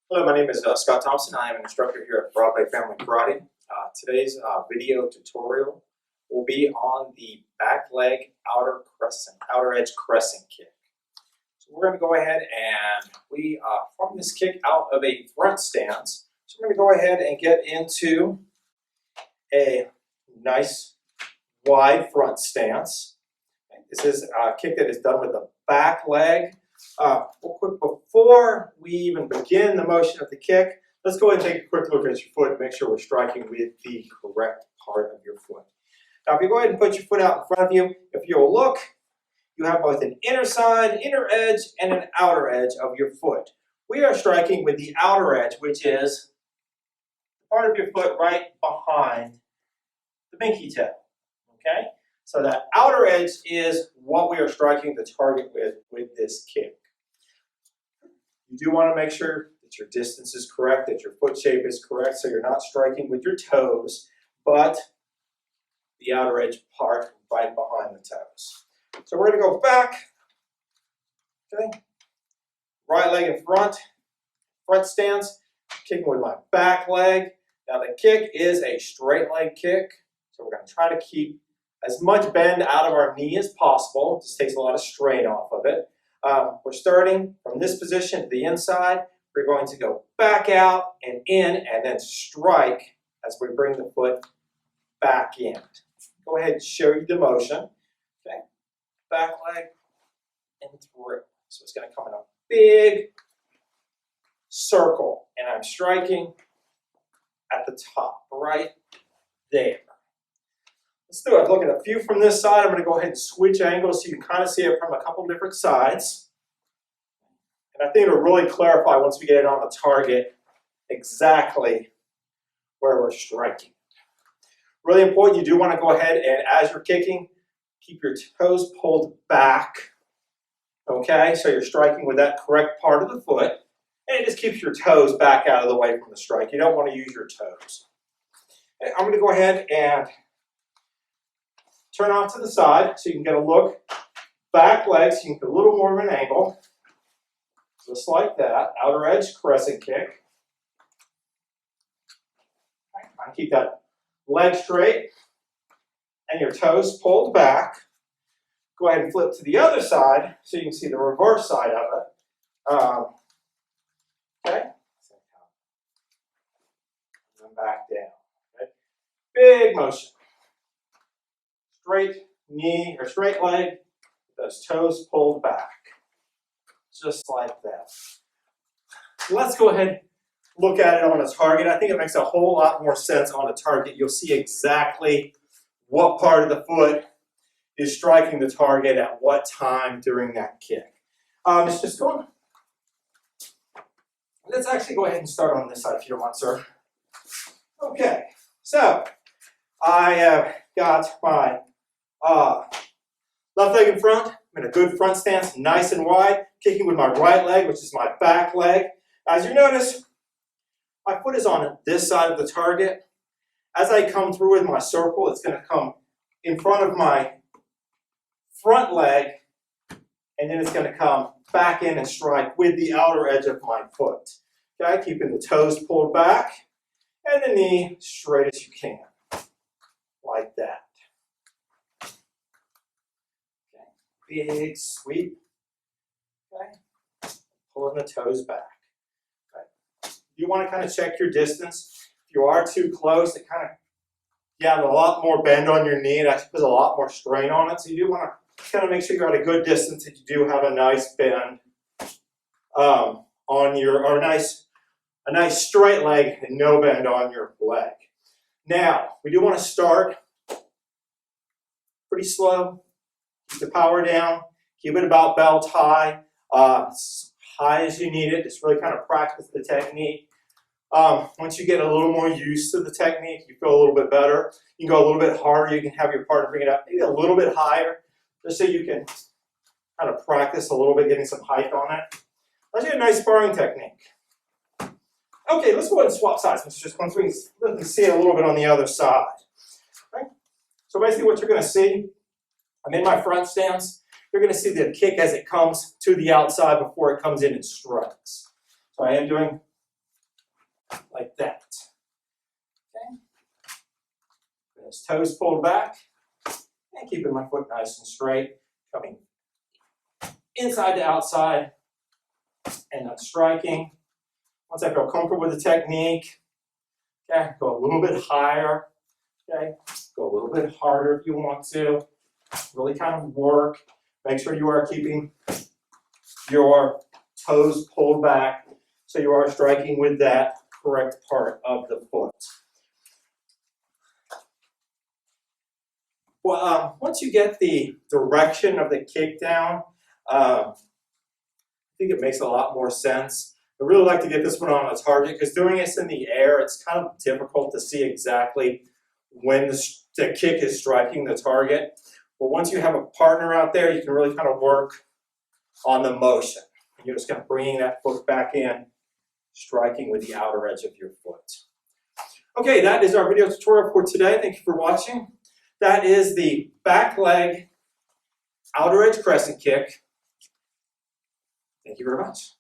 Hello, my name is Scott Thompson. I am an instructor here at Broadway Family Karate. Today's video tutorial will be on the back leg outer edge crescent kick. So we're going to go ahead and we form this kick out of a front stance. So we're going to go ahead and get into a nice wide front stance. This is a kick that is done with the back leg. Before we even begin the motion of the kick, let's go ahead and take a quick look at your foot and make sure we're striking with the correct part of your foot. Now, if you go ahead and put your foot out in front of you, if you'll look, you have both an inner edge, and an outer edge of your foot. We are striking with the outer edge, which is part of your foot right behind the pinky toe. Okay? So that outer edge is what we are striking the target with this kick. You do want to make sure that your distance is correct, that your foot shape is correct, so you're not striking with your toes, but the outer edge part right behind the toes. So we're going to go back, okay? Right leg in front stance, kicking with my back leg. Now the kick is a straight leg kick, so we're going to try to keep as much bend out of our knee as possible. This takes a lot of strain off of it. We're starting from this position to the inside. We're going to go back out and in and then strike as we bring the foot back in. Go ahead and show you the motion. Okay, back leg and through. So it's going to come in a big circle and I'm striking at the top right there. Let's do it. Look at a few from this side. I'm going to go ahead and switch angles so you can kind of see it from a couple different sides. And I think it'll really clarify once we get it on the target exactly where we're striking. Really important, you do want to go ahead and as you're kicking, keep your toes pulled back. Okay, so you're striking with that correct part of the foot. And it just keeps your toes back out of the way from the strike. You don't want to use your toes. Okay, I'm going to go ahead and turn off to the side so you can get a look. Back leg, so you can get a little more of an angle. Just like that. Outer edge crescent kick. Okay, keep that leg straight and your toes pulled back. Go ahead and flip to the other side so you can see the reverse side of it. Okay. And back down. Okay. Big motion. Straight knee or straight leg, those toes pulled back. Just like that. Let's go ahead and look at it on a target. I think it makes a whole lot more sense on a target. You'll see exactly what part of the foot is striking the target at what time during that kick. It's just going. Let's actually go ahead and start on this side if you don't mind, sir. Okay, so I have got my left leg in front. I'm in a good front stance, nice and wide, kicking with my right leg, which is my back leg. As you notice, my foot is on this side of the target. As I come through with my circle, it's going to come in front of my front leg, and then it's going to come back in and strike with the outer edge of my foot. Okay, keeping the toes pulled back and the knee straight as you can, like that. Big sweep, okay, pulling the toes back. Okay. You want to kind of check your distance. If you are too close, it kind of, you have a lot more bend on your knee. It actually puts a lot more strain on it. So you do want to kind of make sure you're at a good distance that you do have a nice bend on your, or a nice straight leg and no bend on your leg. Now, we do want to start pretty slow. Keep the power down, keep it about belt high, as high as you need it. Just really kind of practice the technique. Once you get a little more used to the technique, you feel a little bit better. You can go a little bit harder. You can have your partner bring it up maybe a little bit higher, just so you can kind of practice a little bit, getting some height on it. That's a nice sparring technique. Okay, let's go ahead and swap sides. Let's just once we can see it a little bit on the other side. Right? So basically what you're going to see, I'm in my front stance. You're going to see the kick as it comes to the outside before it comes in and strikes. So I am doing like that. Okay. His toes pulled back and keeping my foot nice and straight, coming inside to outside and then striking. Once I feel comfortable with the technique, okay, go a little bit higher, okay, go a little bit harder if you want to. Really kind of work. Make sure you are keeping your toes pulled back so you are striking with that correct part of the foot. Well, once you get the direction of the kick down, I think it makes a lot more sense. I really like to get this one on a target because doing this in the air, it's kind of difficult to see exactly when the kick is striking the target. But once you have a partner out there, you can really kind of work on the motion. You're just kind of bringing that foot back in, striking with the outer edge of your foot. Okay, that is our video tutorial for today. Thank you for watching. That is the back leg outer edge crescent kick. Thank you very much.